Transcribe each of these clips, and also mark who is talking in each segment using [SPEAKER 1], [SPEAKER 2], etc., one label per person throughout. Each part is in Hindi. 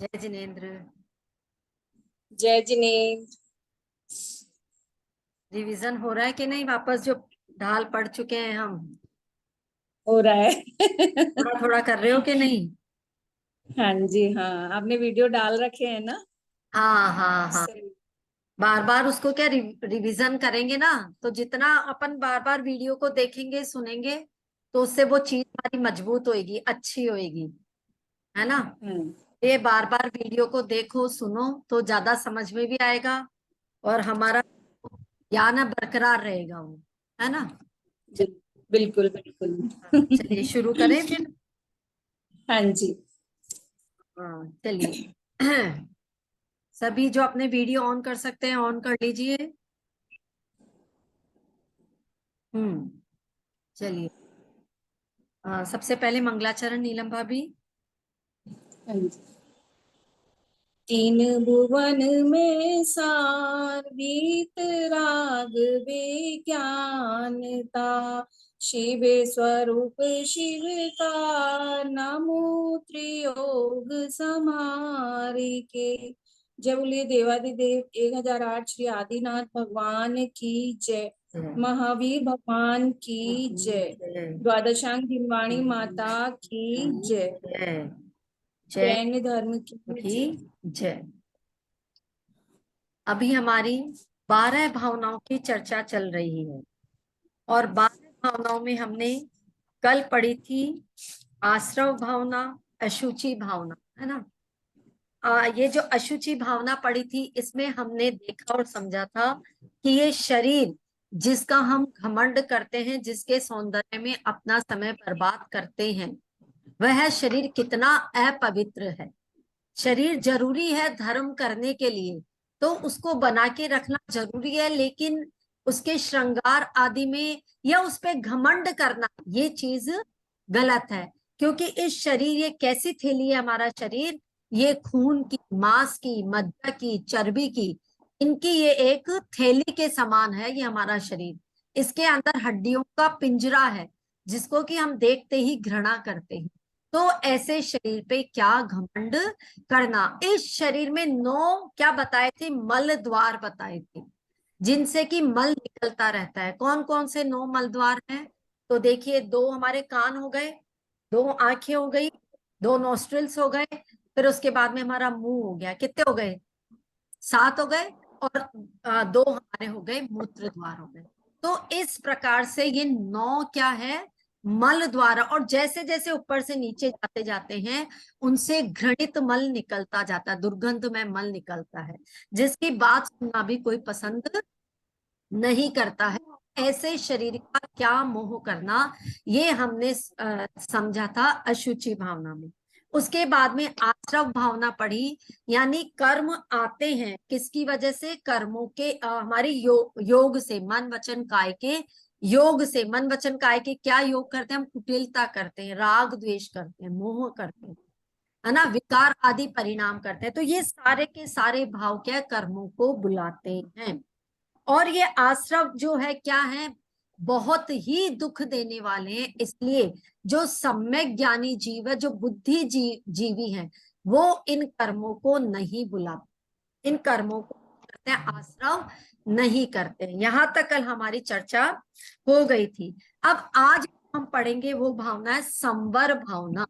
[SPEAKER 1] जय जिनेन्द्र।
[SPEAKER 2] जय जिनेन्द्र।
[SPEAKER 1] रिवीजन हो रहा है कि नहीं? वापस जो ढाल पढ़ चुके हैं हम,
[SPEAKER 2] हो रहा है।
[SPEAKER 1] थोड़ा थोड़ा कर रहे हो कि नहीं?
[SPEAKER 2] हाँ जी, हाँ, आपने वीडियो डाल रखे हैं ना।
[SPEAKER 1] हाँ हाँ हाँ।
[SPEAKER 2] सही।
[SPEAKER 1] बार बार उसको क्या रिवीजन करेंगे ना, तो जितना अपन बार बार वीडियो को देखेंगे सुनेंगे, तो उससे वो चीज हमारी मजबूत होएगी, अच्छी होएगी, है ना।
[SPEAKER 2] हाँ
[SPEAKER 1] ये बार बार वीडियो को देखो सुनो तो ज्यादा समझ में भी आएगा, और हमारा ज्ञान है बरकरार रहेगा वो, है ना।
[SPEAKER 2] जी, बिल्कुल बिल्कुल।
[SPEAKER 1] हाँ, चलिए शुरू करें फिर।
[SPEAKER 2] हाँ जी।
[SPEAKER 1] हाँ चलिए। सभी जो अपने वीडियो ऑन कर सकते हैं ऑन कर लीजिए। चलिए। सबसे पहले मंगलाचरण नीलम भाभी।
[SPEAKER 2] हाँ जी। तीन भुवन में सार वीत राग विज्ञानता, शिव स्वरूप शिव का नमो त्रियोग समारिके। जय बोलिए देवादिदेव 1008 श्री आदिनाथ भगवान की जय। महावीर भगवान की जय।
[SPEAKER 1] जय
[SPEAKER 2] द्वादशांग दिनवाणी माता की जय।
[SPEAKER 1] जय जय
[SPEAKER 2] जैन धर्म की
[SPEAKER 1] की
[SPEAKER 2] जय।
[SPEAKER 1] जय। अभी हमारी 12 भावनाओं की चर्चा चल रही है, और 12 भावनाओं में हमने कल पढ़ी थी आश्रव भावना, अशुचि भावना, है ना। ये जो अशुचि भावना पड़ी थी, इसमें हमने देखा और समझा था कि ये शरीर जिसका हम घमंड करते हैं, जिसके सौंदर्य में अपना समय बर्बाद करते हैं, वह शरीर कितना अपवित्र है। शरीर जरूरी है धर्म करने के लिए, तो उसको बना के रखना जरूरी है, लेकिन उसके श्रृंगार आदि में या उस पे घमंड करना ये चीज गलत है। क्योंकि इस शरीर, ये कैसी थैली है हमारा शरीर, ये खून की, मांस की, मज्जा की, चर्बी की, इनकी ये एक थैली के समान है ये हमारा शरीर। इसके अंदर हड्डियों का पिंजरा है, जिसको कि हम देखते ही घृणा करते हैं। तो ऐसे शरीर पे क्या घमंड करना। इस शरीर में 9 क्या बताए थे, मल द्वार बताए थे, जिनसे कि मल निकलता रहता है। कौन कौन से 9 मल द्वार हैं? तो देखिए, 2 हमारे कान हो गए, 2 आंखें हो गई, 2 नोस्ट्रिल्स हो गए, फिर उसके बाद में हमारा मुंह हो गया। कितने हो गए? 7 हो गए। और 2 हमारे हो गए मूत्र द्वार हो गए। तो इस प्रकार से ये 9 क्या है, मल द्वारा। और जैसे जैसे ऊपर से नीचे जाते जाते हैं, उनसे घृणित मल निकलता जाता है, दुर्गंध में मल निकलता है, जिसकी बात सुनना भी कोई पसंद नहीं करता है। ऐसे शरीर का क्या मोह करना, ये हमने समझा था अशुचि भावना में। उसके बाद में आश्रव भावना पढ़ी, यानी कर्म आते हैं किसकी वजह से, कर्मों के हमारे योग से, मन वचन काय के योग से। मन वचन काय के क्या योग करते हैं? हम कुटिलता करते हैं, राग द्वेष करते हैं, मोह करते हैं, है ना, विकार आदि परिणाम करते हैं। तो ये सारे के सारे भाव क्या है, कर्मों को बुलाते हैं। और ये आश्रव जो है क्या है, बहुत ही दुख देने वाले हैं। इसलिए जो सम्यक ज्ञानी जीव है, जो बुद्धि जीवी है, वो इन कर्मों को नहीं बुलाते, इन कर्मों को करते हैं, आश्रव नहीं करते। यहां तक कल हमारी चर्चा हो गई थी। अब आज हम पढ़ेंगे वो भावना है संवर भावना।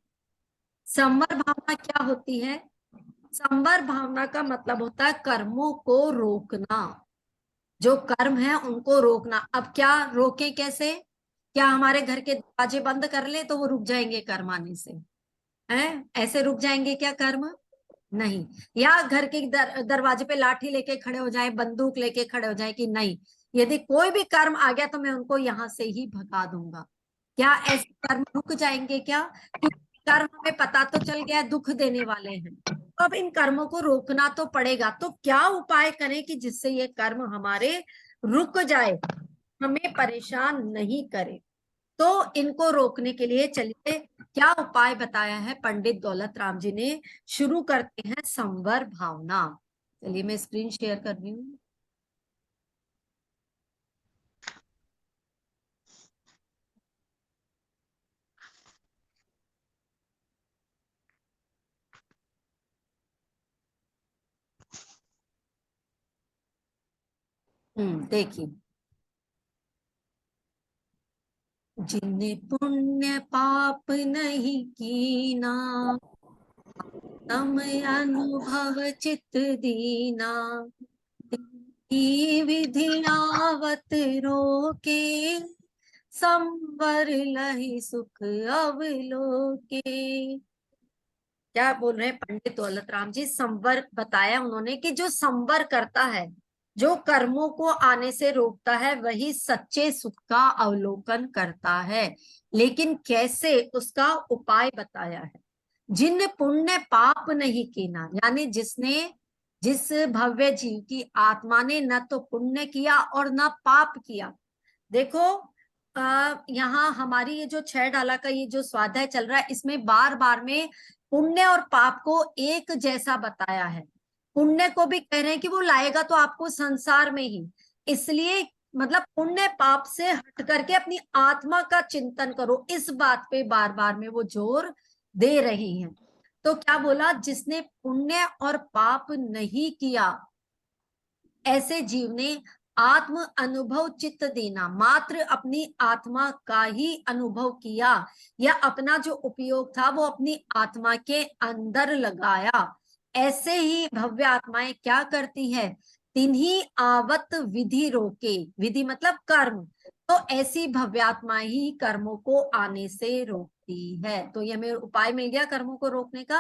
[SPEAKER 1] संवर भावना क्या होती है? संवर भावना का मतलब होता है कर्मों को रोकना, जो कर्म है उनको रोकना। अब क्या रोके कैसे? क्या हमारे घर के दरवाजे बंद कर ले तो वो रुक जाएंगे कर्म आने से? हैं? ऐसे रुक जाएंगे क्या कर्म? नहीं। या घर के दरवाजे पे लाठी लेके खड़े हो जाए, बंदूक लेके खड़े हो जाए कि नहीं, यदि कोई भी कर्म आ गया तो मैं उनको यहां से ही भगा दूंगा। क्या ऐसे कर्म रुक जाएंगे क्या? क्योंकि कर्म हमें पता तो चल गया दुख देने वाले हैं, तो अब इन कर्मों को रोकना तो पड़ेगा। तो क्या उपाय करें कि जिससे ये कर्म हमारे रुक जाए, हमें परेशान नहीं करे? तो इनको रोकने के लिए चलिए क्या उपाय बताया है पंडित दौलत राम जी ने। शुरू करते हैं संवर भावना। चलिए मैं स्क्रीन शेयर कर रही हूँ। देखिए, जिनने पुण्य पाप नहीं कीना, तम अनुभव चित दीना, की विधि आवत रोके, संवर लहि सुख अवलोके। क्या बोल रहे हैं पंडित दौलत राम जी? संवर बताया उन्होंने कि जो संवर करता है, जो कर्मों को आने से रोकता है, वही सच्चे सुख का अवलोकन करता है। लेकिन कैसे, उसका उपाय बताया है। जिन पुण्य पाप नहीं कीना, यानी जिस भव्य जीव की आत्मा ने न तो पुण्य किया और न पाप किया। देखो, यहाँ हमारी ये जो 6 डाला का ये जो स्वाध्याय चल रहा है, इसमें बार बार में पुण्य और पाप को एक जैसा बताया है। पुण्य को भी कह रहे हैं कि वो लाएगा तो आपको संसार में ही, इसलिए मतलब पुण्य पाप से हट करके अपनी आत्मा का चिंतन करो, इस बात पे बार बार में वो जोर दे रही हैं। तो क्या बोला? जिसने पुण्य और पाप नहीं किया, ऐसे जीव ने आत्म अनुभव चित्त देना, मात्र अपनी आत्मा का ही अनुभव किया, या अपना जो उपयोग था वो अपनी आत्मा के अंदर लगाया। ऐसे ही भव्य आत्माएं क्या करती है? तिन्ही आवत विधि रोके, विधि मतलब कर्म। तो ऐसी भव्यात्माएं ही कर्मों को आने से रोकती है। तो ये हमें उपाय मिल गया कर्मों को रोकने का।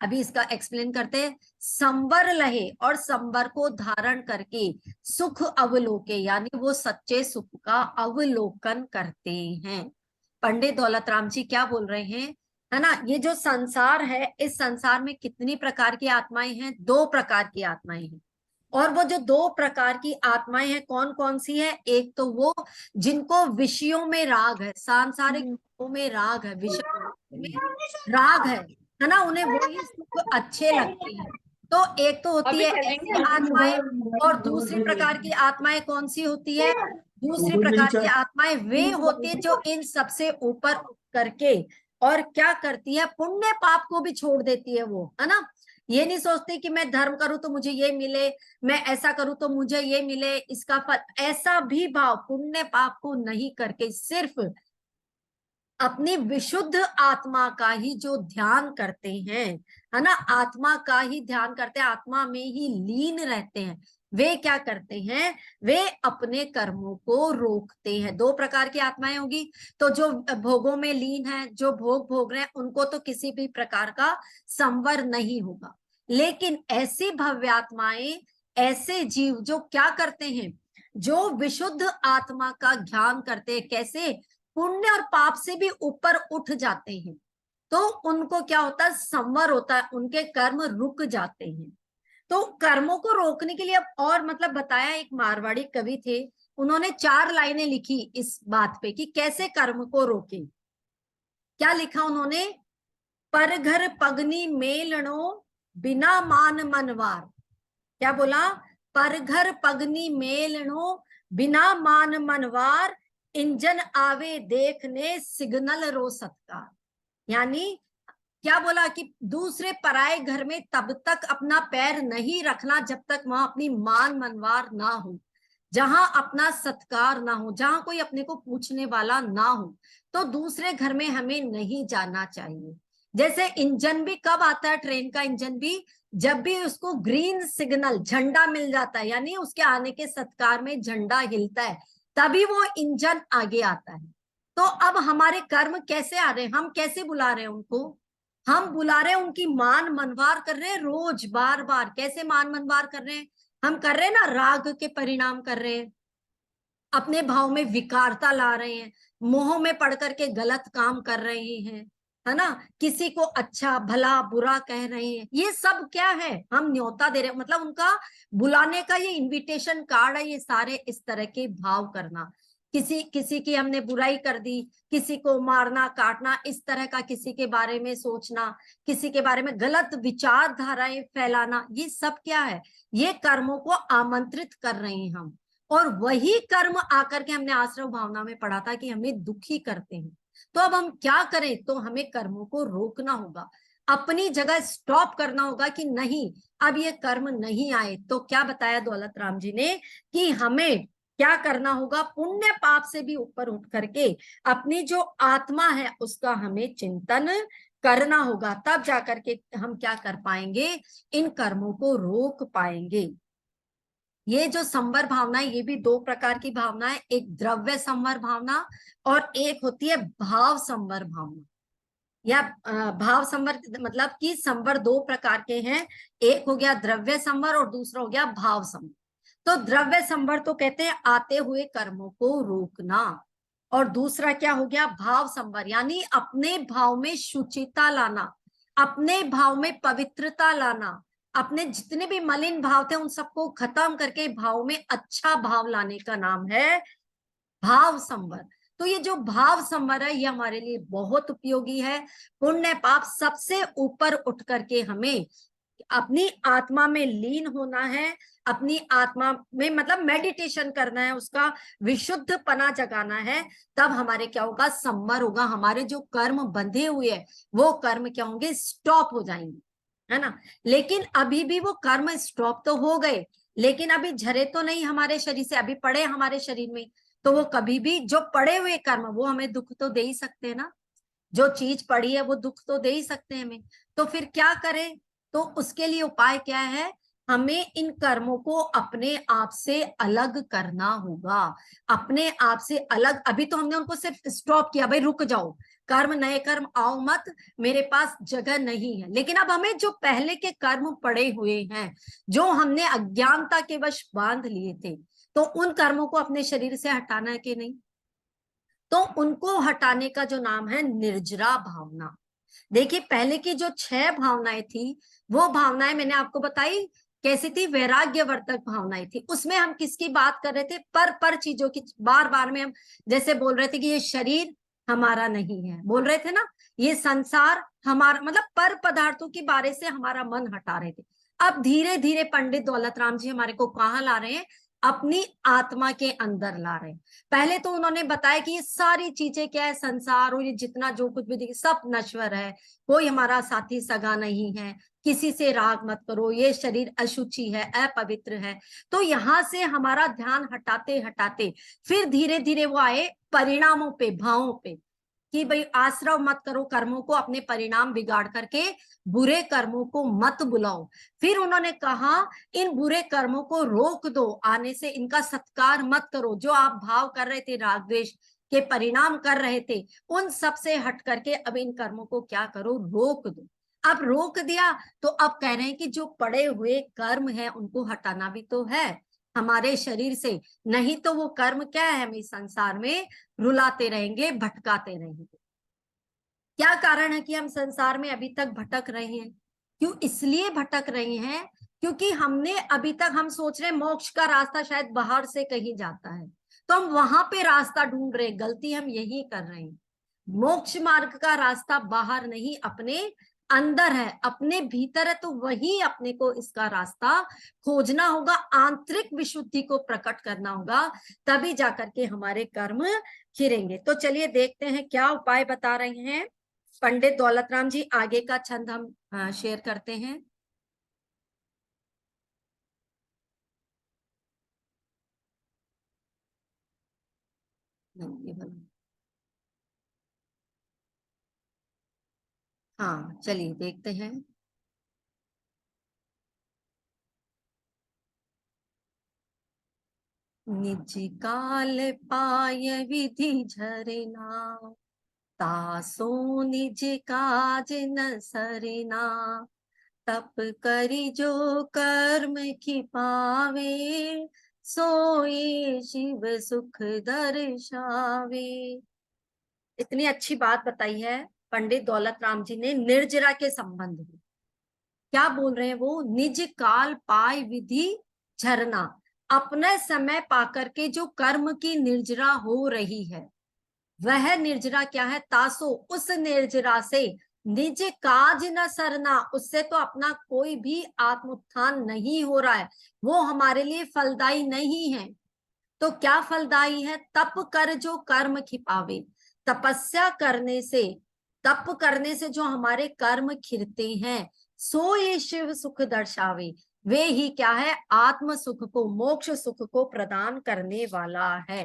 [SPEAKER 1] अभी इसका एक्सप्लेन करते हैं। संवर लहे, और संवर को धारण करके सुख अवलोके, यानी वो सच्चे सुख का अवलोकन करते हैं। पंडित दौलत राम जी क्या बोल रहे हैं, है ना? ये जो संसार है, इस संसार में कितनी प्रकार की आत्माएं हैं? 2 प्रकार की आत्माएं हैं। और वो जो 2 प्रकार की आत्माएं हैं, कौन कौन सी है? एक तो वो जिनको विषयों में राग है, सांसारिक में राग है, विषय में राग है ना? उन्हें वही सुख अच्छे लगते हैं। तो एक तो होती है ऐसी आत्माएं, और दूसरी प्रकार की आत्माएं कौन सी होती है? दूसरी प्रकार की आत्माएं वे होती है जो इन सबसे ऊपर उठ करके और क्या करती है? पुण्य पाप को भी छोड़ देती है वो, है ना? ये नहीं सोचती कि मैं धर्म करूं तो मुझे ये मिले, मैं ऐसा करूं तो मुझे ये मिले, इसका फल, ऐसा भी भाव पुण्य पाप को नहीं करके सिर्फ अपनी विशुद्ध आत्मा का ही जो ध्यान करते हैं, है ना? आत्मा का ही ध्यान करते हैं, आत्मा में ही लीन रहते हैं। वे क्या करते हैं? वे अपने कर्मों को रोकते हैं। 2 प्रकार की आत्माएं होगी। तो जो भोगों में लीन है, जो भोग भोग रहे हैं, उनको तो किसी भी प्रकार का संवर नहीं होगा। लेकिन ऐसी भव्य आत्माएं, ऐसे जीव जो क्या करते हैं? जो विशुद्ध आत्मा का ध्यान करते हैं। कैसे? पुण्य और पाप से भी ऊपर उठ जाते हैं। तो उनको क्या होता है? संवर होता है, उनके कर्म रुक जाते हैं। तो कर्मों को रोकने के लिए अब और मतलब बताया, एक मारवाड़ी कवि थे, उन्होंने 4 लाइनें लिखी इस बात पे कि कैसे कर्म को रोके। क्या लिखा उन्होंने? पर घर पगनी मेलणो, बिना मान मनवार। क्या बोला? पर घर पगनी मेलणो, बिना मान मनवार, इंजन आवे देखने सिग्नल रो सत्कार। यानी क्या बोला कि दूसरे पराए घर में तब तक अपना पैर नहीं रखना जब तक वहां अपनी मान मनवार ना हो, जहां अपना सत्कार ना हो, जहां कोई अपने को पूछने वाला ना हो, तो दूसरे घर में हमें नहीं जाना चाहिए। जैसे इंजन भी कब आता है? ट्रेन का इंजन भी जब भी उसको ग्रीन सिग्नल, झंडा मिल जाता है, यानी उसके आने के सत्कार में झंडा हिलता है, तभी वो इंजन आगे आता है। तो अब हमारे कर्म कैसे आ रहे हैं? हम कैसे बुला रहे हैं उनको? हम बुला रहे हैं, उनकी मान मनवार कर रहे हैं रोज, बार बार। कैसे मान मनवार कर रहे हैं? हम कर रहे हैं ना, राग के परिणाम कर रहे हैं, अपने भाव में विकारता ला रहे हैं, मोह में पड़ करके गलत काम कर रहे हैं, है ना? किसी को अच्छा भला बुरा कह रहे हैं। ये सब क्या है? हम न्योता दे रहे हैं, मतलब उनका बुलाने का ये इनविटेशन कार्ड है। ये सारे इस तरह के भाव करना, किसी किसी की हमने बुराई कर दी, किसी को मारना काटना, इस तरह का किसी के बारे में सोचना, किसी के बारे में गलत विचारधाराएं फैलाना, ये सब क्या है? ये कर्मों को आमंत्रित कर रहे हैं हम। और वही कर्म आकर के, हमने आश्रव भावना में पढ़ा था कि हमें दुखी करते हैं। तो अब हम क्या करें? तो हमें कर्मों को रोकना होगा। अपनी जगह स्टॉप करना होगा कि नहीं, अब ये कर्म नहीं आए। तो क्या बताया दौलत राम जी ने कि हमें क्या करना होगा, पुण्य पाप से भी ऊपर उठ करके अपनी जो आत्मा है उसका हमें चिंतन करना होगा, तब जाकर के हम क्या कर पाएंगे, इन कर्मों को रोक पाएंगे। ये जो संवर भावना है, ये भी दो प्रकार की भावना है, एक द्रव्य संवर भावना और एक होती है भाव संवर भावना। या भाव संवर मतलब कि संवर दो प्रकार के हैं, एक हो गया द्रव्य संवर और दूसरा हो गया भाव संवर। तो द्रव्य संवर तो कहते हैं आते हुए कर्मों को रोकना, और दूसरा क्या हो गया भाव संवर, यानी अपने भाव में शुचिता लाना, अपने भाव में पवित्रता लाना, अपने जितने भी मलिन भाव थे उन सबको खत्म करके भाव में अच्छा भाव लाने का नाम है भाव संवर। तो ये जो भाव संवर है ये हमारे लिए बहुत उपयोगी है। पुण्य पाप सबसे ऊपर उठ करके हमें अपनी आत्मा में लीन होना है, अपनी आत्मा में मतलब मेडिटेशन करना है, उसका विशुद्ध पना जगाना है। तब हमारे क्या होगा, संवर होगा, हमारे जो कर्म बंधे हुए हैं वो कर्म क्या होंगे, स्टॉप हो जाएंगे, है ना। लेकिन अभी भी वो कर्म स्टॉप तो हो गए, लेकिन अभी झरे तो नहीं हमारे शरीर से, अभी पड़े हमारे शरीर में। तो वो कभी भी जो पड़े हुए कर्म वो हमें दुख तो दे ही सकते हैं ना, जो चीज पड़ी है वो दुख तो दे ही सकते हैं हमें। तो फिर क्या करें, तो उसके लिए उपाय क्या है, हमें इन कर्मों को अपने आप से अलग करना होगा। अपने आप से अलग, अभी तो हमने उनको सिर्फ स्टॉप किया, भाई रुक जाओ, कर्म नए कर्म आओ मत, मेरे पास जगह नहीं है। लेकिन अब हमें जो पहले के कर्म पड़े हुए हैं, जो हमने अज्ञानता के वश बांध लिए थे, तो उन कर्मों को अपने शरीर से हटाना है कि नहीं। तो उनको हटाने का जो नाम है निर्जरा भावना। देखिए पहले की जो 6 भावनाएं थी, वो भावनाएं मैंने आपको बताई कैसी थी, वैराग्यवर्धक भावनाएं थी। उसमें हम किसकी बात कर रहे थे, पर चीजों की, बार बार में हम जैसे बोल रहे थे कि ये शरीर हमारा नहीं है, बोल रहे थे ना, ये संसार हमारा, मतलब पर पदार्थों के बारे से हमारा मन हटा रहे थे। अब धीरे धीरे पंडित दौलत राम जी हमारे को कहाँ ला रहे हैं, अपनी आत्मा के अंदर ला रहे हैं। पहले तो उन्होंने बताया कि ये सारी चीजें क्या है, संसार और ये जितना जो कुछ भी सब नश्वर है, कोई हमारा साथी सगा नहीं है, किसी से राग मत करो, ये शरीर अशुचि है, अपवित्र है। तो यहां से हमारा ध्यान हटाते हटाते फिर धीरे धीरे वो आए परिणामों पे, भावों पे, कि भाई आश्रव मत करो कर्मों को, अपने परिणाम बिगाड़ करके बुरे कर्मों को मत बुलाओ। फिर उन्होंने कहा इन बुरे कर्मों को रोक दो आने से, इनका सत्कार मत करो, जो आप भाव कर रहे थे, राग द्वेष के परिणाम कर रहे थे, उन सब से हट करके अब इन कर्मों को क्या करो, रोक दो। अब रोक दिया तो अब कह रहे हैं कि जो पड़े हुए कर्म है उनको हटाना भी तो है हमारे शरीर से, नहीं तो वो कर्म क्या है, हमें संसार में रुलाते रहेंगे, भटकाते रहेंगे। क्या कारण है कि हम संसार में अभी तक भटक रहे हैं, क्यों इसलिए भटक रहे हैं, क्योंकि हमने अभी तक, हम सोच रहे हैं मोक्ष का रास्ता शायद बाहर से कहीं जाता है, तो हम वहां पे रास्ता ढूंढ रहे हैं, गलती हम यही कर रहे हैं। मोक्ष मार्ग का रास्ता बाहर नहीं, अपने अंदर है, अपने भीतर है, तो वही अपने को इसका रास्ता खोजना होगा, आंतरिक विशुद्धि को प्रकट करना होगा, तभी जाकर के हमारे कर्म खिरेंगे। तो चलिए देखते हैं क्या उपाय बता रहे हैं पंडित दौलत राम जी। आगे का छंद हम शेयर करते हैं। ये वाला। हाँ चलिए देखते हैं। निज काल पाय विधि झरना, तासो निज काज न सरना, तप करि जो कर्म की पावे, सोए शिव सुख दर्शावे। इतनी अच्छी बात बताई है पंडित दौलत राम जी ने निर्जरा के संबंध में। क्या बोल रहे हैं वो, निज काल पाय विधि झरना, अपने समय पाकर के जो कर्म की निर्जरा हो रही है, वह निर्जरा क्या है, तासो उस निर्जरा से, निज काज न सरना, उससे तो अपना कोई भी आत्मोत्थान नहीं हो रहा है, वो हमारे लिए फलदायी नहीं है। तो क्या फलदायी है, तप कर जो कर्म खिपावे, तपस्या करने से, तप करने से जो हमारे कर्म खिरते हैं, सो ये शिव सुख दर्शावे, वे ही क्या है, आत्म सुख को, मोक्ष सुख को प्रदान करने वाला है।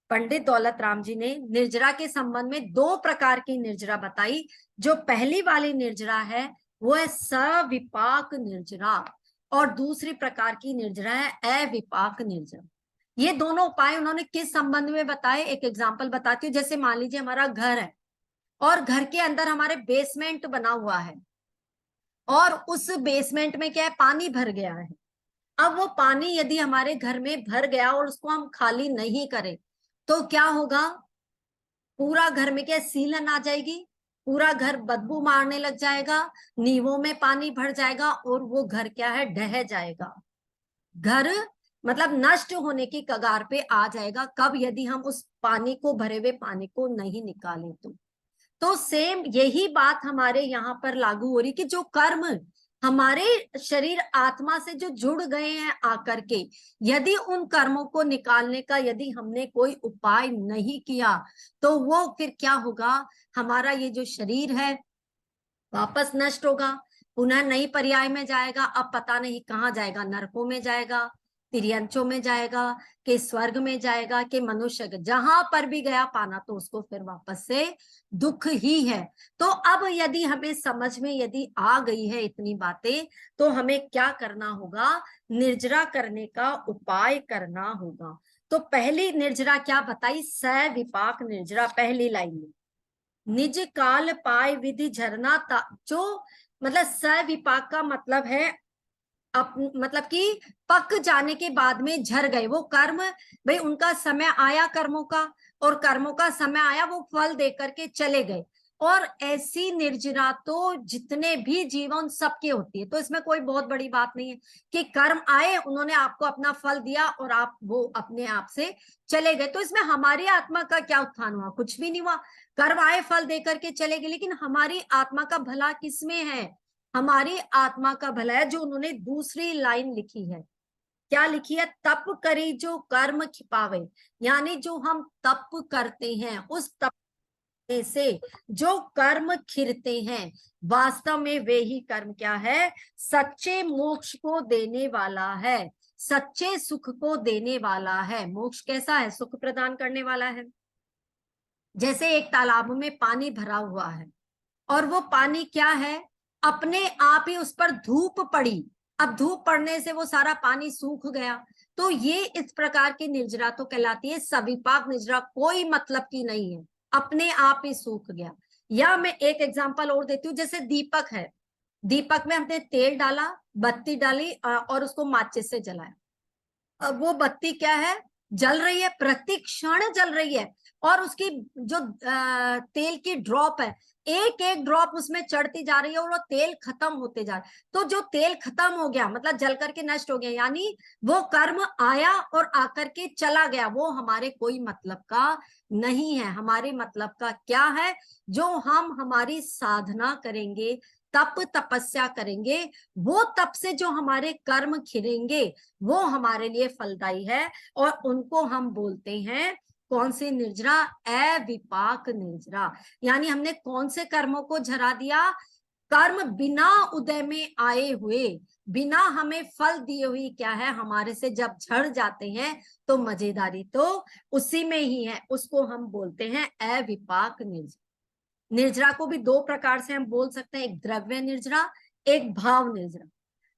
[SPEAKER 1] पंडित दौलत राम जी ने निर्जरा के संबंध में दो प्रकार की निर्जरा बताई। जो पहली वाली निर्जरा है वो है सविपाक निर्जरा, और दूसरी प्रकार की निर्जरा है अविपाक निर्जरा। ये दोनों उपाय उन्होंने किस संबंध में बताए, एक एग्जाम्पल बताती हूँ। जैसे मान लीजिए हमारा घर है और घर के अंदर हमारे बेसमेंट बना हुआ है, और उस बेसमेंट में क्या है, पानी भर गया है। अब वो पानी यदि हमारे घर में भर गया और उसको हम खाली नहीं करें तो क्या होगा, पूरा घर में क्या सीलन आ जाएगी, पूरा घर बदबू मारने लग जाएगा, नींवों में पानी भर जाएगा और वो घर क्या है, ढह जाएगा। घर मतलब नष्ट होने की कगार पे आ जाएगा। कब, यदि हम उस पानी को, भरे हुए पानी को नहीं निकालें तो सेम यही बात हमारे यहाँ पर लागू हो रही कि जो कर्म हमारे शरीर आत्मा से जो जुड़ गए हैं आकर के, यदि उन कर्मों को निकालने का यदि हमने कोई उपाय नहीं किया तो वो फिर क्या होगा, हमारा ये जो शरीर है वापस नष्ट होगा, पुनः नई पर्याय में जाएगा। अब पता नहीं कहाँ जाएगा, नरकों में जाएगा, तिर्यंचों में जाएगा, कि स्वर्ग में जाएगा, कि मनुष्य, जहां पर भी गया पाना तो उसको फिर वापस से दुख ही है। तो अब यदि हमें समझ में यदि आ गई है इतनी बातें, तो हमें क्या करना होगा, निर्जरा करने का उपाय करना होगा। तो पहली निर्जरा क्या बताई, सविपाक निर्जरा, पहली लाइन में, निज काल पाय विधि झरना जो मतलब सविपाक का मतलब है मतलब कि पक जाने के बाद में झर गए वो कर्म, भाई उनका समय आया कर्मों का, और कर्मों का समय आया, वो फल दे करके चले गए। और ऐसी निर्जरा तो जितने भी जीवन सबके होती है, तो इसमें कोई बहुत बड़ी बात नहीं है कि कर्म आए, उन्होंने आपको अपना फल दिया और आप वो अपने आप से चले गए। तो इसमें हमारी आत्मा का क्या उत्थान हुआ, कुछ भी नहीं हुआ। कर्म आए, फल दे करके चले गए, लेकिन हमारी आत्मा का भला किसमें है, हमारी आत्मा का भला है। जो उन्होंने दूसरी लाइन लिखी है, क्या लिखी है, तप करी जो कर्म छिपावे, यानी जो हम तप करते हैं उस तप से जो कर्म खिरते हैं, वास्तव में वे ही कर्म क्या है, सच्चे मोक्ष को देने वाला है, सच्चे सुख को देने वाला है। मोक्ष कैसा है, सुख प्रदान करने वाला है। जैसे एक तालाब में पानी भरा हुआ है और वो पानी क्या है, अपने आप ही उस पर धूप पड़ी, अब धूप पड़ने से वो सारा पानी सूख गया। तो ये इस प्रकार की निर्जरा तो कहलाती है सविपाक निर्जरा, कोई मतलब की नहीं है, अपने आप ही सूख गया। या मैं एक एग्जांपल और देती हूँ, जैसे दीपक है, दीपक में हमने तेल डाला, बत्ती डाली और उसको माचिस से जलाया। अब वो बत्ती क्या है, जल रही है, प्रति क्षण जल रही है, और उसकी जो तेल की ड्रॉप है, एक एक ड्रॉप उसमें चढ़ती जा रही है और वो तेल खत्म होते जा रहा है। तो जो तेल खत्म हो गया मतलब जल करके नष्ट हो गया, यानी वो कर्म आया और आकर के चला गया, वो हमारे कोई मतलब का नहीं है। हमारे मतलब का क्या है, जो हम हमारी साधना करेंगे, तप तपस्या करेंगे, वो तप से जो हमारे कर्म खिलेंगे वो हमारे लिए फलदायी है, और उनको हम बोलते हैं कौन सी निर्जरा, अविपाक निर्जरा। यानी हमने कौन से कर्मों को झरा दिया, कर्म बिना उदय में आए हुए, बिना हमें फल दिए हुए क्या है, हमारे से जब झड़ जाते हैं तो मजेदारी तो उसी में ही है, उसको हम बोलते हैं अविपाक निर्जरा। निर्जरा को भी दो प्रकार से हम बोल सकते हैं, एक द्रव्य निर्जरा, एक भाव निर्जरा।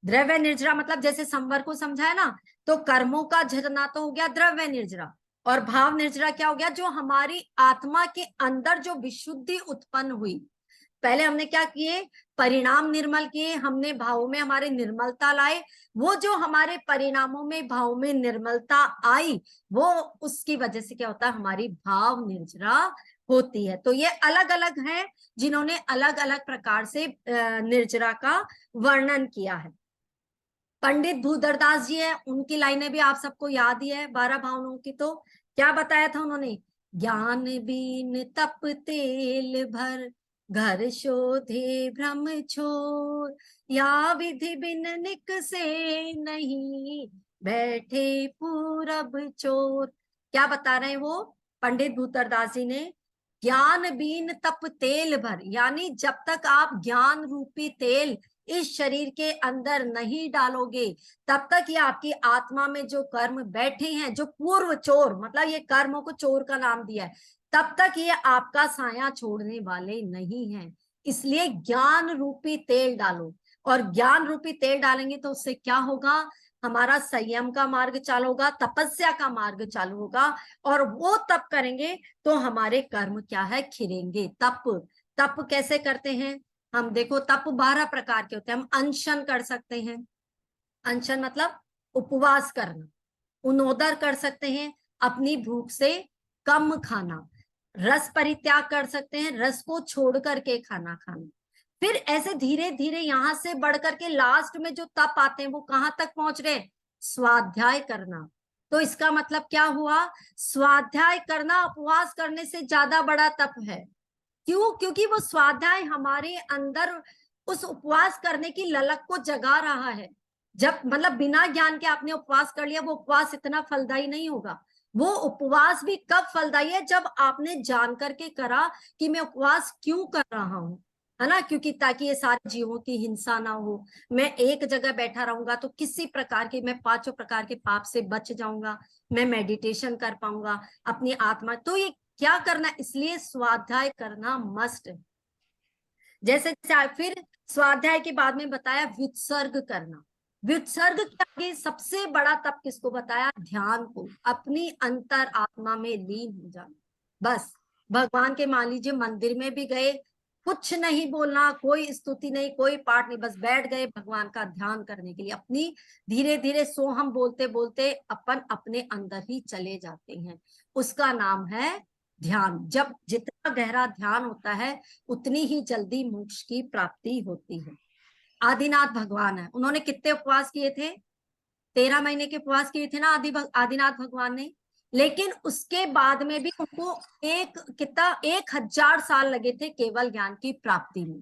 [SPEAKER 1] द्रव्य निर्जरा मतलब जैसे संवर को समझाया ना, तो कर्मों का झरना तो हो गया द्रव्य निर्जरा, और भाव निर्जरा क्या हो गया, जो हमारी आत्मा के अंदर जो विशुद्धि उत्पन्न हुई। पहले हमने क्या किए, परिणाम निर्मल किए, हमने भावों में हमारे निर्मलता लाए, वो जो हमारे परिणामों में भाव में निर्मलता आई, वो उसकी वजह से क्या होता है, हमारी भाव निर्जरा होती है। तो ये अलग अलग हैं जिन्होंने अलग अलग प्रकार से निर्जरा का वर्णन किया है। पंडित भूधरदास जी है, उनकी लाइनें भी आप सबको याद ही है, 12 भावनाओं की। तो क्या बताया था उन्होंने, ज्ञान बीन तप तेल भर, घर शोधे भ्रम छोर, या विधि बिन निक से नहीं, बैठे पूरब चोर। क्या बता रहे हैं वो पंडित भूधरदास जी ने, ज्ञान बीन तप तेल भर, यानी जब तक आप ज्ञान रूपी तेल इस शरीर के अंदर नहीं डालोगे, तब तक ये आपकी आत्मा में जो कर्म बैठे हैं, जो पूर्व चोर, मतलब ये कर्मों को चोर का नाम दिया है, तब तक ये आपका साया छोड़ने वाले नहीं हैं। इसलिए ज्ञान रूपी तेल डालो, और ज्ञान रूपी तेल डालेंगे तो उससे क्या होगा, हमारा संयम का मार्ग चालू होगा, तपस्या का मार्ग चालू होगा, और वो तप करेंगे तो हमारे कर्म क्या है, खिलेंगे। तप, तप कैसे करते हैं हम, देखो तप 12 प्रकार के होते हैं। हम अनशन कर सकते हैं, अनशन मतलब उपवास करना, उनोदर कर सकते हैं, अपनी भूख से कम खाना, रस परित्याग कर सकते हैं, रस को छोड़ करके खाना खाना। फिर ऐसे धीरे धीरे यहां से बढ़ करके लास्ट में जो तप आते हैं वो कहां तक पहुंच रहे, स्वाध्याय करना। तो इसका मतलब क्या हुआ, स्वाध्याय करना उपवास करने से ज्यादा बड़ा तप है। क्यों, क्योंकि वो स्वाध्याय हमारे अंदर उस उपवास करने की ललक को जगा रहा है। जब मतलब बिना ज्ञान के आपने उपवास कर लिया, वो उपवास इतना फलदायी नहीं होगा। वो उपवास भी कब फलदायी है, जब आपने जान करके करा कि मैं उपवास क्यों कर रहा हूं, है ना, क्योंकि ताकि ये सारे जीवों की हिंसा ना हो, मैं एक जगह बैठा रहूंगा तो किसी प्रकार के, मैं 5 प्रकार के पाप से बच जाऊंगा, मैं मेडिटेशन कर पाऊंगा अपनी आत्मा। तो ये क्या करना, इसलिए स्वाध्याय करना मस्ट। जैसे फिर स्वाध्याय के बाद में बताया व्युत्सर्ग करना। व्युत्सर्ग के आगे सबसे बड़ा तप किसको बताया, ध्यान को, अपनी अंतर आत्मा में लीन हो जाना। बस भगवान के, मान लीजिए मंदिर में भी गए, कुछ नहीं बोलना, कोई स्तुति नहीं, कोई पाठ नहीं, बस बैठ गए भगवान का ध्यान करने के लिए। अपनी धीरे धीरे सोहम बोलते बोलते अपन अपने अंदर ही चले जाते हैं, उसका नाम है ध्यान। जब जितना गहरा ध्यान होता है उतनी ही जल्दी मोक्ष की प्राप्ति होती है। आदिनाथ भगवान है, उन्होंने कितने उपवास किए थे, 13 महीने के उपवास किए थे ना आदिनाथ भगवान ने। लेकिन उसके बाद में भी उनको एक कितना 1000 साल लगे थे केवल ज्ञान की प्राप्ति में।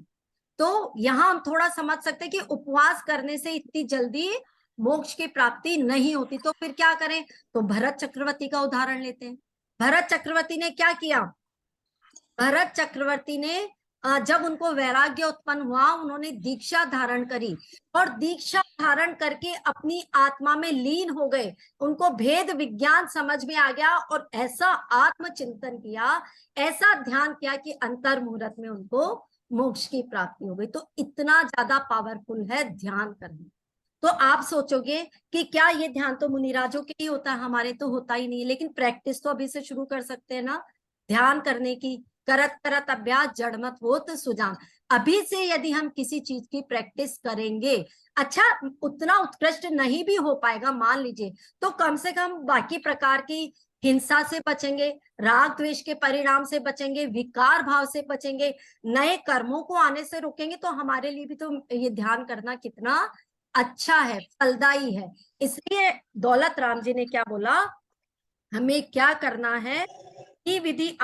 [SPEAKER 1] तो यहाँ हम थोड़ा समझ सकते हैं कि उपवास करने से इतनी जल्दी मोक्ष की प्राप्ति नहीं होती। तो फिर क्या करें, तो भरत चक्रवर्ती का उदाहरण लेते हैं। भरत चक्रवर्ती ने क्या किया, भरत चक्रवर्ती ने जब उनको वैराग्य उत्पन्न हुआ, उन्होंने दीक्षा धारण करी, और दीक्षा धारण करके अपनी आत्मा में लीन हो गए। उनको भेद विज्ञान समझ में आ गया, और ऐसा आत्मचिंतन किया, ऐसा ध्यान किया कि अंतर मुहूर्त में उनको मोक्ष की प्राप्ति हो गई। तो इतना ज्यादा पावरफुल है ध्यान करना। तो आप सोचोगे कि क्या ये ध्यान तो मुनिराजों के ही होता है, हमारे तो होता ही नहीं है। लेकिन प्रैक्टिस तो अभी से शुरू कर सकते हैं ना ध्यान करने की। करत करत अभ्यास जड़ मत होत सुजान। अभी से यदि हम किसी चीज की प्रैक्टिस करेंगे, अच्छा उतना उत्कृष्ट नहीं भी हो पाएगा मान लीजिए, तो कम से कम बाकी प्रकार की हिंसा से बचेंगे, राग द्वेष के परिणाम से बचेंगे, विकार भाव से बचेंगे, नए कर्मों को आने से रोकेंगे। तो हमारे लिए भी तो ये ध्यान करना कितना अच्छा है, फलदायी है। इसलिए दौलत राम जी ने क्या बोला, हमें क्या करना है कि विधि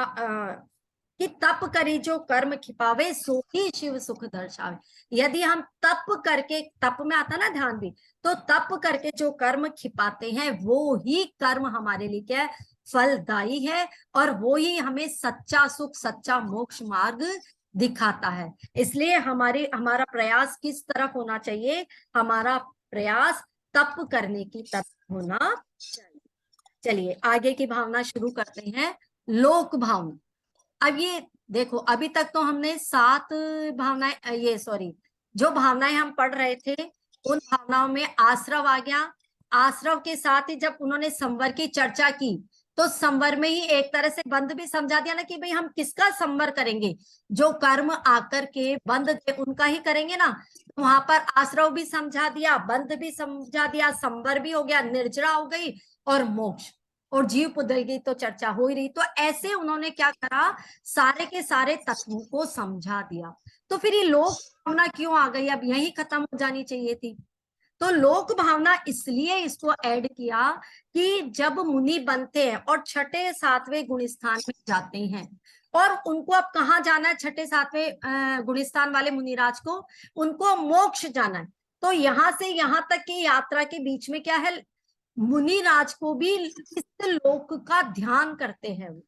[SPEAKER 1] कि तप करी जो कर्म खिपावे सो ही शिव सुख दर्शावे। यदि हम तप करके, तप में आता ना ध्यान भी, तो तप करके जो कर्म खिपाते हैं वो ही कर्म हमारे लिए क्या है, फलदायी है, और वो ही हमें सच्चा सुख, सच्चा मोक्ष मार्ग दिखाता है। इसलिए हमारा प्रयास किस तरफ होना चाहिए, हमारा प्रयास तप करने की तरफ होना चाहिए। चलिए आगे की भावना शुरू करते हैं, लोक भावना। अब ये देखो, अभी तक तो हमने 7 भावनाएं, ये सॉरी, जो भावनाएं हम पढ़ रहे थे उन भावनाओं में आश्रव आ गया। आश्रव के साथ ही जब उन्होंने संवर की चर्चा की, तो संवर में ही एक तरह से बंध भी समझा दिया ना, कि भाई हम किसका संवर करेंगे, जो कर्म आकर के बंध थे उनका ही करेंगे ना। तो वहां पर आश्रव भी समझा दिया, बंध भी समझा दिया, संवर भी हो गया, निर्जरा हो गई, और मोक्ष और जीव पुदल की तो चर्चा हो ही रही। तो ऐसे उन्होंने क्या करा, सारे के सारे तत्वों को समझा दिया। तो फिर ये लोक भावना क्यों आ गई, अब यही खत्म हो जानी चाहिए थी। तो लोक भावना इसलिए इसको ऐड किया कि जब मुनि बनते हैं और छठे सातवें गुण स्थान में जाते हैं, और उनको अब कहाँ जाना है, छठे सातवें गुण स्थान वाले मुनिराज को, उनको मोक्ष जाना है। तो यहां से यहां तक की यात्रा के बीच में क्या है, मुनिराज को भी इस लोक का ध्यान करते हैं वो।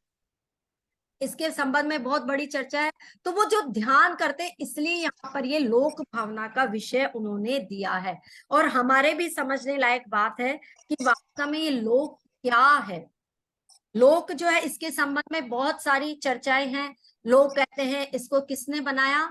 [SPEAKER 1] इसके संबंध में बहुत बड़ी चर्चा है। तो वो जो ध्यान करते हैं, इसलिए यहाँ पर ये लोक भावना का विषय उन्होंने दिया है। और हमारे भी समझने लायक बात है कि वास्तव में ये लोक क्या है। लोक जो है, इसके संबंध में बहुत सारी चर्चाएं हैं। लोग कहते हैं इसको किसने बनाया,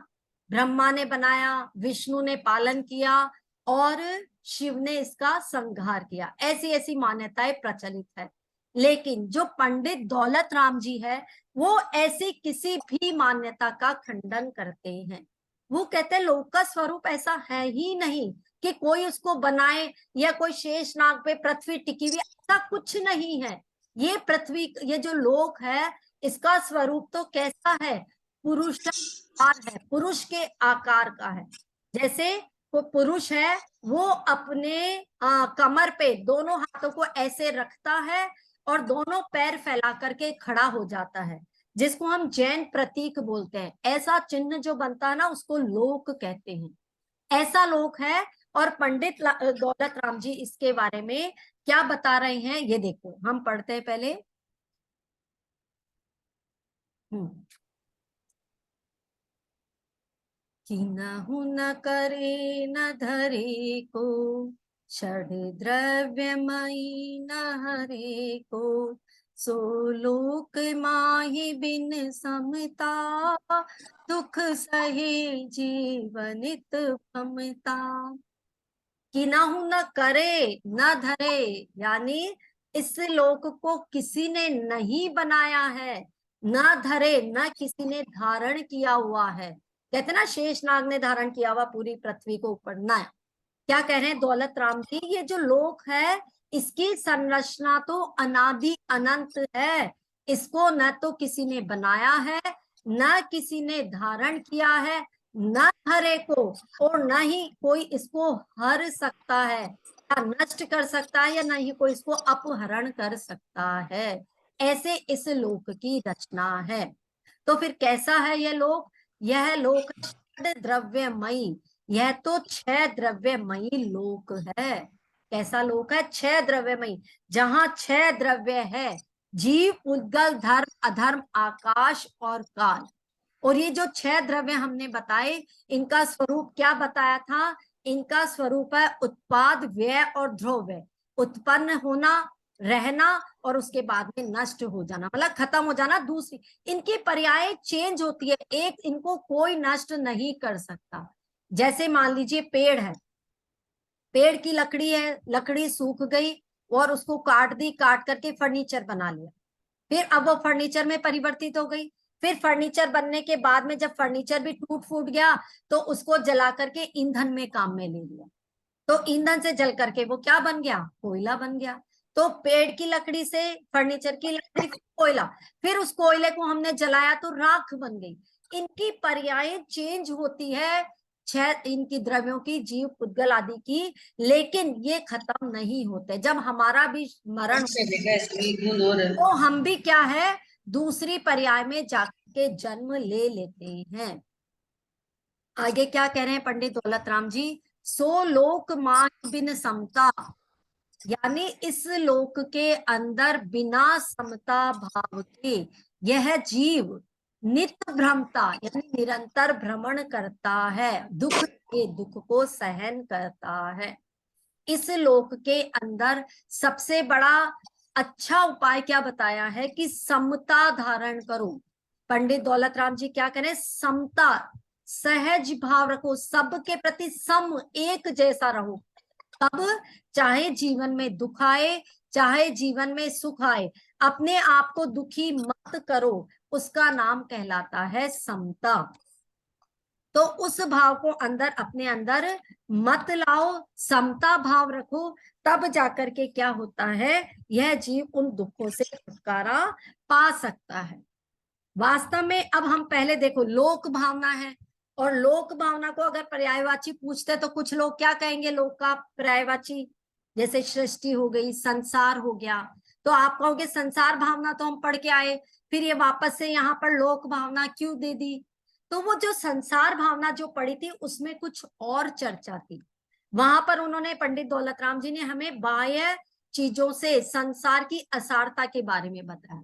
[SPEAKER 1] ब्रह्मा ने बनाया, विष्णु ने पालन किया और शिव ने इसका संहार किया, ऐसी ऐसी मान्यताएं प्रचलित है। लेकिन जो पंडित दौलत राम जी है, वो ऐसी किसी भी मान्यता का खंडन करते हैं। वो कहते हैं लोक का स्वरूप ऐसा है ही नहीं कि कोई उसको बनाए, या कोई शेष नाग पे पृथ्वी टिकी हुई, ऐसा कुछ नहीं है। ये पृथ्वी, ये जो लोक है, इसका स्वरूप तो कैसा है, पुरुषाकार है, पुरुष के आकार का है। जैसे वो पुरुष है, वो अपने कमर पे दोनों हाथों को ऐसे रखता है और दोनों पैर फैला करके खड़ा हो जाता है, जिसको हम जैन प्रतीक बोलते हैं। ऐसा चिन्ह जो बनता है ना, उसको लोक कहते हैं। ऐसा लोक है। और पंडित दौलत राम जी इसके बारे में क्या बता रहे हैं, ये देखो, हम पढ़ते हैं पहले। कि न करे न धरे को, षड द्रव्यमयी न हरे को, सो लोक माहि बिन समता, दुख सहे जीवनित भमता। कि न करे न धरे, यानी इस लोक को किसी ने नहीं बनाया है, न धरे, न किसी ने धारण किया हुआ है। कहते ना, शेषनाग ने धारण किया हुआ पूरी पृथ्वी को ऊपर, ना। क्या कह रहे हैं दौलत राम जी, ये जो लोक है, इसकी संरचना तो अनादि अनंत है। इसको न तो किसी ने बनाया है, न किसी ने धारण किया है, न हरे को, और न ही कोई इसको हर सकता है या नष्ट कर सकता है, या न ही कोई इसको अपहरण कर सकता है। ऐसे इस लोक की रचना है। तो फिर कैसा है यह लोक? यह लोक द्रव्यमयी, यह तो 6 द्रव्यमयी लोक है। कैसा लोक है? 6 द्रव्यमयी, जहां 6 द्रव्य है, जीव, उद्गल, धर्म, अधर्म, आकाश और काल। और ये जो 6 द्रव्य हमने बताए, इनका स्वरूप क्या बताया था? इनका स्वरूप है उत्पाद, व्यय और ध्रुव। उत्पन्न होना, रहना, और उसके बाद में नष्ट हो जाना, मतलब खत्म हो जाना। दूसरी, इनकी पर्याय चेंज होती है, एक इनको कोई नष्ट नहीं कर सकता। जैसे मान लीजिए पेड़ है, पेड़ की लकड़ी है, लकड़ी सूख गई और उसको काट दी, काट करके फर्नीचर बना लिया। फिर अब वो फर्नीचर में परिवर्तित हो गई। फिर फर्नीचर बनने के बाद में जब फर्नीचर भी टूट फूट गया, तो उसको जला करके ईंधन में काम में ले लिया। तो ईंधन से जल करके वो क्या बन गया? कोयला बन गया। तो पेड़ की लकड़ी से फर्नीचर की लकड़ी, कोयला, फिर उस कोयले को हमने जलाया तो राख बन गई। इनकी पर्याय चेंज होती है, 6 इनकी द्रव्यों की, जीव, उद्गल आदि की, लेकिन ये खत्म नहीं होते। जब हमारा भी मरण तो हम भी क्या है, दूसरी पर्याय में जाकर के जन्म ले लेते हैं। आगे क्या कह रहे हैं पंडित दौलत राम जी? सो लोक मान बिन समता, यानी इस लोक के अंदर बिना समता भाव के यह जीव नित्य भ्रमता, यानी निरंतर भ्रमण करता है, दुख के दुख को सहन करता है। इस लोक के अंदर सबसे बड़ा अच्छा उपाय क्या बताया है कि समता धारण करो। पंडित दौलत राम जी क्या करें? समता, सहज भाव रखो, सबके प्रति सम, एक जैसा रहो। तब चाहे जीवन में दुख आए, चाहे जीवन में सुख आए, अपने आप को दुखी मत करो, उसका नाम कहलाता है समता। तो उस भाव को अंदर, अपने अंदर मत लाओ, समता भाव रखो, तब जाकर के क्या होता है, यह जीव उन दुखों से छुटकारा पा सकता है। वास्तव में अब हम पहले देखो, लोक भावना है, और लोक भावना को अगर पर्यायवाची पूछते तो कुछ लोग क्या कहेंगे लोक का पर्यायवाची? जैसे सृष्टि हो गई, संसार हो गया, तो आप कहोगे संसार भावना तो हम पढ़ के आए, फिर ये वापस से यहाँ पर लोक भावना क्यों दे दी? तो वो जो संसार भावना जो पढ़ी थी, उसमें कुछ और चर्चा थी। वहां पर उन्होंने, पंडित दौलत राम जी ने हमें बाह्य चीजों से संसार की असारता के बारे में बताया।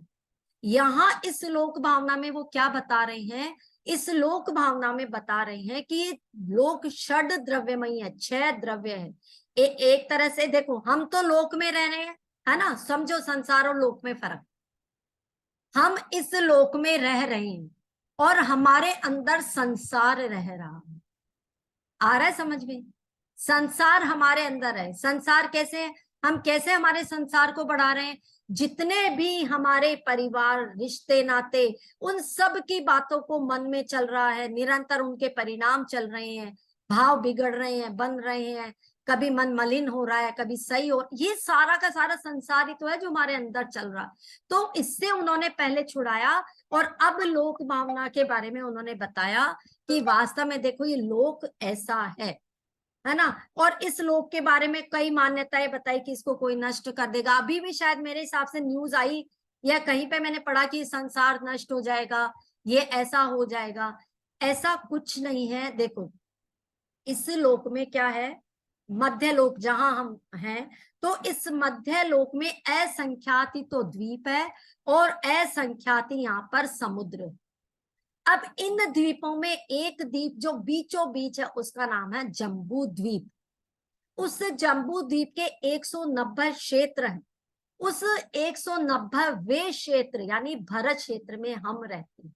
[SPEAKER 1] यहाँ इस लोक भावना में वो क्या बता रहे हैं, इस लोक भावना में बता रहे हैं कि ये लोक षड द्रव्यमयी है, 6 द्रव्य है। एक तरह से देखो, हम तो लोक में रह रहे हैं, है ना, समझो संसार और लोक में फर्क। हम इस लोक में रह रहे हैं और हमारे अंदर संसार रह रहा है। आ रहा है समझ में? संसार हमारे अंदर है। संसार कैसे है, हम कैसे हमारे संसार को बढ़ा रहे हैं, जितने भी हमारे परिवार, रिश्ते, नाते, उन सब की बातों को मन में चल रहा है, निरंतर उनके परिणाम चल रहे हैं, भाव बिगड़ रहे हैं, बन रहे हैं, कभी मन मलिन हो रहा है, कभी सही हो, ये सारा का सारा संसार ही तो है जो हमारे अंदर चल रहा है। तो इससे उन्होंने पहले छुड़ाया और अब लोक भावना के बारे में उन्होंने बताया कि वास्तव में देखो ये लोक ऐसा है ना। और इस लोक के बारे में कई मान्यताएं बताई कि इसको कोई नष्ट कर देगा। अभी भी शायद मेरे हिसाब से न्यूज आई या कहीं पे मैंने पढ़ा कि संसार नष्ट हो जाएगा, ये ऐसा हो जाएगा। ऐसा कुछ नहीं है। देखो इस लोक में क्या है, मध्य लोक जहां हम हैं, तो इस मध्य लोक में असंख्याति तो द्वीप है और असंख्याति यहाँ पर समुद्र। अब इन द्वीपों में एक द्वीप जो बीचों बीच है उसका नाम है जम्बू द्वीप। उस जम्बू द्वीप के 190 क्षेत्र हैं। उस 190वें क्षेत्र यानी भरत क्षेत्र में हम रहते हैं,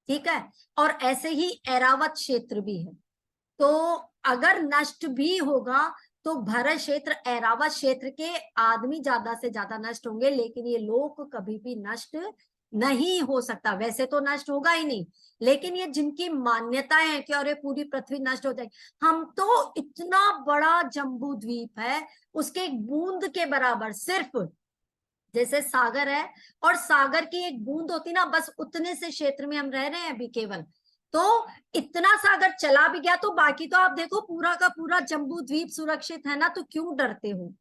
[SPEAKER 1] ठीक है। और ऐसे ही ऐरावत क्षेत्र भी है। तो अगर नष्ट भी होगा तो भरत क्षेत्र, ऐरावत क्षेत्र के आदमी ज्यादा से ज्यादा नष्ट होंगे, लेकिन ये लोक कभी भी नष्ट नहीं हो सकता। वैसे तो नष्ट होगा ही नहीं, लेकिन ये जिनकी मान्यताएं हैं कि अरे पूरी पृथ्वी नष्ट हो जाएगी, हम तो इतना बड़ा जम्बू द्वीप है, उसके एक बूंद के बराबर, सिर्फ जैसे सागर है और सागर की एक बूंद होती ना, बस उतने से क्षेत्र में हम रह रहे हैं अभी केवल। तो इतना सागर चला भी गया तो बाकी तो आप देखो पूरा का पूरा जम्बू द्वीप सुरक्षित है ना, तो क्यों डरते हो,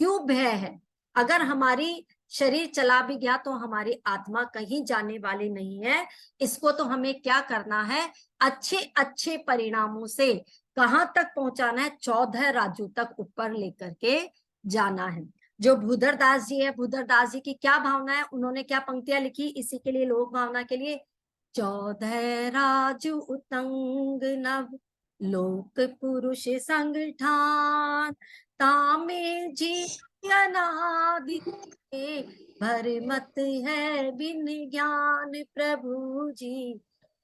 [SPEAKER 1] क्यों भय है? अगर हमारी शरीर चला भी गया तो हमारी आत्मा कहीं जाने वाली नहीं है। इसको तो हमें क्या करना है, अच्छे अच्छे परिणामों से कहां तक पहुंचाना है, 14 राज्यों तक ऊपर लेकर के जाना है। जो भूधर दास जी है, भूधर दास जी की क्या भावना है, उन्होंने क्या पंक्तियां लिखी इसी के लिए, लोक भावना के लिए। 14 राजु उतंग नव, लोक पुरुष संग ठान, तामे जी अनादि भरमत है बिन ज्ञान प्रभु जी,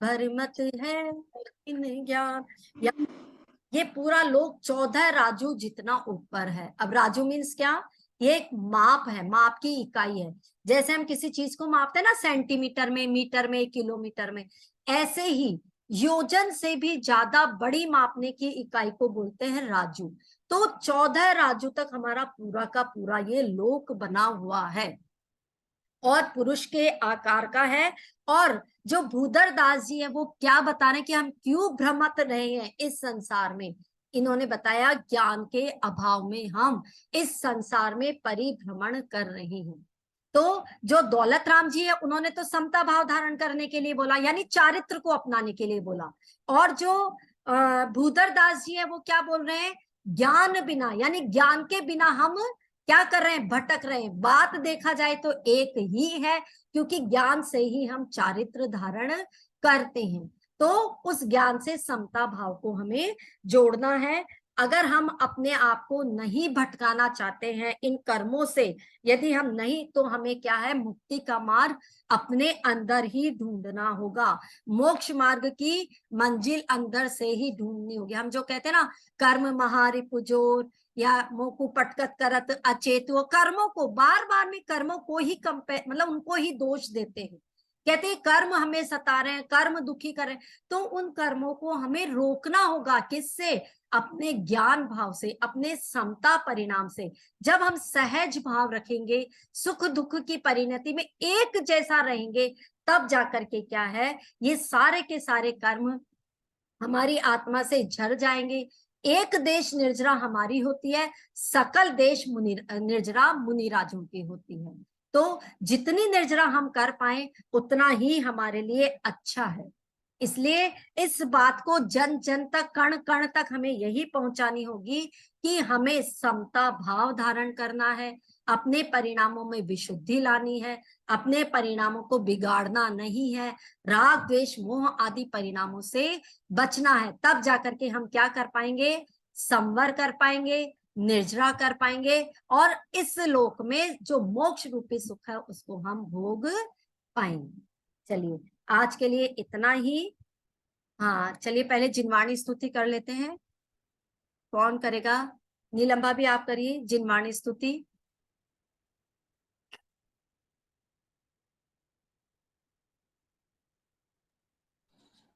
[SPEAKER 1] भरमत है बिन ज्ञान। ये पूरा लोक 14 राजू जितना ऊपर है। अब राजू मीन्स क्या, ये एक माप है, माप की इकाई है। जैसे हम किसी चीज को मापते हैं ना सेंटीमीटर में, मीटर में, किलोमीटर में, ऐसे ही योजन से भी ज्यादा बड़ी मापने की इकाई को बोलते हैं राजू। तो 14 राजू तक हमारा पूरा का पूरा ये लोक बना हुआ है और पुरुष के आकार का है। और जो भूधर दास जी है वो क्या बता रहे हैं कि हम क्यों भ्रमत रहे हैं इस संसार में। इन्होंने बताया ज्ञान के अभाव में हम इस संसार में परिभ्रमण कर रहे हैं। तो जो दौलत राम जी है उन्होंने तो समता भाव धारण करने के लिए बोला, यानी चारित्र को अपनाने के लिए बोला। और जो भूधर दास जी है वो क्या बोल रहे हैं, ज्ञान बिना, यानी ज्ञान के बिना हम क्या कर रहे हैं, भटक रहे हैं। बात देखा जाए तो एक ही है, क्योंकि ज्ञान से ही हम चारित्र धारण करते हैं। तो उस ज्ञान से समता भाव को हमें जोड़ना है। अगर हम अपने आप को नहीं भटकाना चाहते हैं इन कर्मों से, यदि हम नहीं, तो हमें क्या है, मुक्ति का मार्ग अपने अंदर ही ढूंढना होगा। मोक्ष मार्ग की मंजिल अंदर से ही ढूंढनी होगी। हम जो कहते हैं ना, कर्म महारि पुजोर या मोकु पटकत करत अचेत, वो कर्मों को बार बार में कर्मों को ही कंपेयर, मतलब उनको ही दोष देते हैं। कहते हैं कर्म हमें सता रहे हैं, कर्म दुखी कर रहे हैं। तो उन कर्मों को हमें रोकना होगा, किससे, अपने ज्ञान भाव से, अपने समता परिणाम से। जब हम सहज भाव रखेंगे, सुख दुख की परिणति में एक जैसा रहेंगे, तब जाकर के क्या है, ये सारे के सारे कर्म हमारी आत्मा से झर जाएंगे। एक देश निर्जरा हमारी होती है, सकल देश निर्जरा मुनिराजों की होती है। तो जितनी निर्जरा हम कर पाए उतना ही हमारे लिए अच्छा है। इसलिए इस बात को जन जन तक, कण कण तक हमें यही पहुंचानी होगी कि हमें समता भाव धारण करना है। अपने परिणामों में विशुद्धि लानी है, अपने परिणामों को बिगाड़ना नहीं है, राग द्वेष मोह आदि परिणामों से बचना है। तब जाकर के हम क्या कर पाएंगे, संवर कर पाएंगे, निर्जरा कर पाएंगे, और इस लोक में जो मोक्ष रूपी सुख है उसको हम भोग पाएंगे। चलिए आज के लिए इतना ही। हाँ चलिए पहले जिनवाणी स्तुति कर लेते हैं। कौन करेगा? नीलंबा भी आप करिए जिनवाणी स्तुति।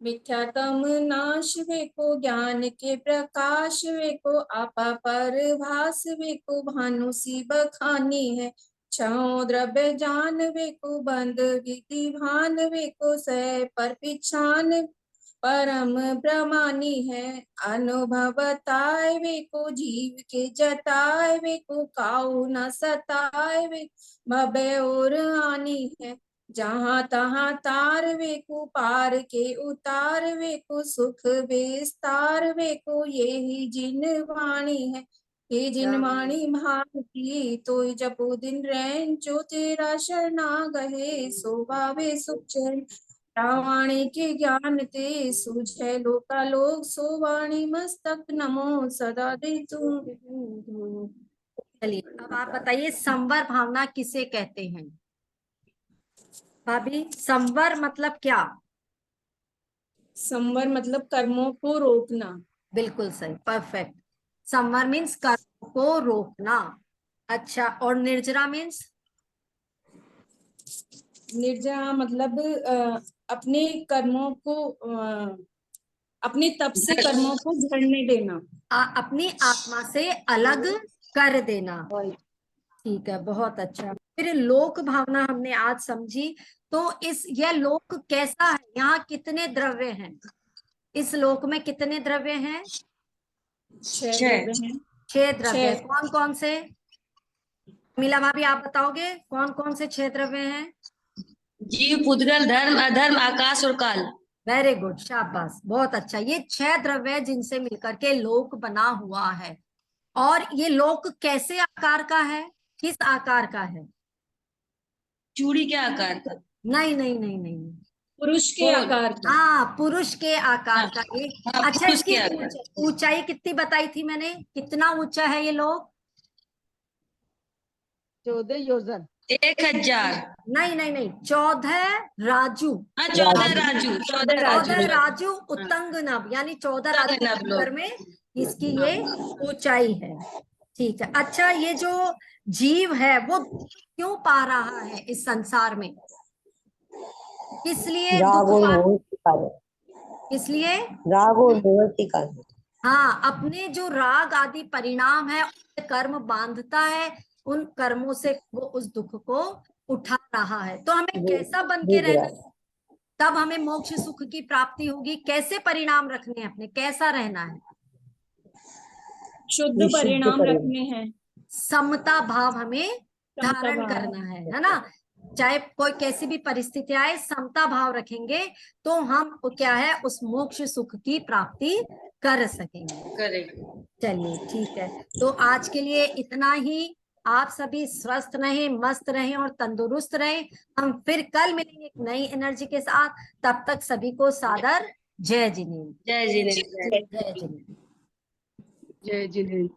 [SPEAKER 2] मिथ्यातम नाश वे को ज्ञान के प्रकाश वे को आपा पर भास वे को भानु सी बखानी है। छो द्रव्य जान वे को बंद विधि भान वे को सह पर पिछान परम ब्रह्मानी है। अनुभवताय वे को जीव के जताए वे को काऊ न सताए वे भबे और आनी है। जहाँ तहाँ तार वे को पार के उतार वे को सुख विस्तार वे को यही जिन वाणी है। ये जिन वाणी भारती तो जपो दिन रैन जो तेरा शरणा गहे सो बावे सुख चैन। वाणी के ज्ञान ते सूझे लोका लोक सो वाणी मस्तक नमो सदा दे तू।
[SPEAKER 1] चलिए अब आप बताइए संवर भावना किसे कहते हैं? भाभी संवर मतलब क्या?
[SPEAKER 2] संवर मतलब कर्मों को रोकना।
[SPEAKER 1] बिल्कुल सही, परफेक्ट। संवर मीन्स कर्म को रोकना। अच्छा, और निर्जरा मीन्स?
[SPEAKER 2] निर्जरा मतलब अपने कर्मों को अपने तप से कर्मों को झड़ने देना।
[SPEAKER 1] अपनी आत्मा से अलग कर देना। ठीक है, बहुत अच्छा। फिर लोक भावना हमने आज समझी। तो यह लोक कैसा है? यहाँ कितने द्रव्य हैं? इस लोक में कितने द्रव्य हैं?
[SPEAKER 2] 6 द्रव्य हैं।
[SPEAKER 1] 6 द्रव्य।
[SPEAKER 2] 6।
[SPEAKER 1] कौन कौन से? मीला भाभी आप बताओगे कौन कौन से 6 द्रव्य हैं?
[SPEAKER 3] जीव, पुद्गल, धर्म, अधर्म, आकाश और काल।
[SPEAKER 1] वेरी गुड, शाबाश, बहुत अच्छा। ये 6 द्रव्य है जिनसे मिलकर के लोक बना हुआ है। और ये लोक कैसे आकार का है? किस आकार का है?
[SPEAKER 3] चूड़ी के आकार का।
[SPEAKER 1] नहीं नहीं नहीं नहीं,
[SPEAKER 2] पुरुष के आकार का।
[SPEAKER 1] हाँ पुरुष के आकार का एक।
[SPEAKER 3] हाँ,
[SPEAKER 1] अच्छा,
[SPEAKER 3] पुरुष
[SPEAKER 1] इसकी
[SPEAKER 3] के आकार।
[SPEAKER 1] ऊंचाई कितनी बताई थी मैंने? कितना ऊंचा है ये लोक?
[SPEAKER 4] 14 योजन।
[SPEAKER 3] 1000।
[SPEAKER 1] नहीं नहीं नहीं, 14 राजू।
[SPEAKER 3] हाँ, 14 राजू।
[SPEAKER 1] 14 राजू उत्तंग नभ, यानी 14 राजू के बराबर में इसकी ये ऊंचाई है। ठीक है। अच्छा, ये जो जीव है वो क्यों पा रहा है इस संसार में? इसलिए दुख इसलिए
[SPEAKER 4] राग और मोह के कारण।
[SPEAKER 1] हाँ, अपने जो राग आदि परिणाम है, कर्म बांधता है, उन कर्मों से वो उस दुख को उठा रहा है। तो हमें कैसा बन के रहना है? तब हमें मोक्ष सुख की प्राप्ति होगी। कैसे परिणाम रखने हैं अपने? कैसा रहना है?
[SPEAKER 2] शुद्ध परिणाम रखने हैं।
[SPEAKER 1] समता भाव हमें धारण करना है ना? चाहे कोई कैसी भी परिस्थिति आए, समता भाव रखेंगे तो हम क्या है, उस मोक्ष सुख की प्राप्ति कर सकेंगे। चलिए ठीक है, तो आज के लिए इतना ही। आप सभी स्वस्थ रहें, मस्त रहें और तंदुरुस्त रहें। हम फिर कल मिलेंगे एक नई एनर्जी के साथ। तब तक सभी को सादर जय जिनेन्द्र।
[SPEAKER 3] जय जिनेन्द्र।
[SPEAKER 1] जय जिनेन्द्र।
[SPEAKER 4] जय जिनेन्द्र।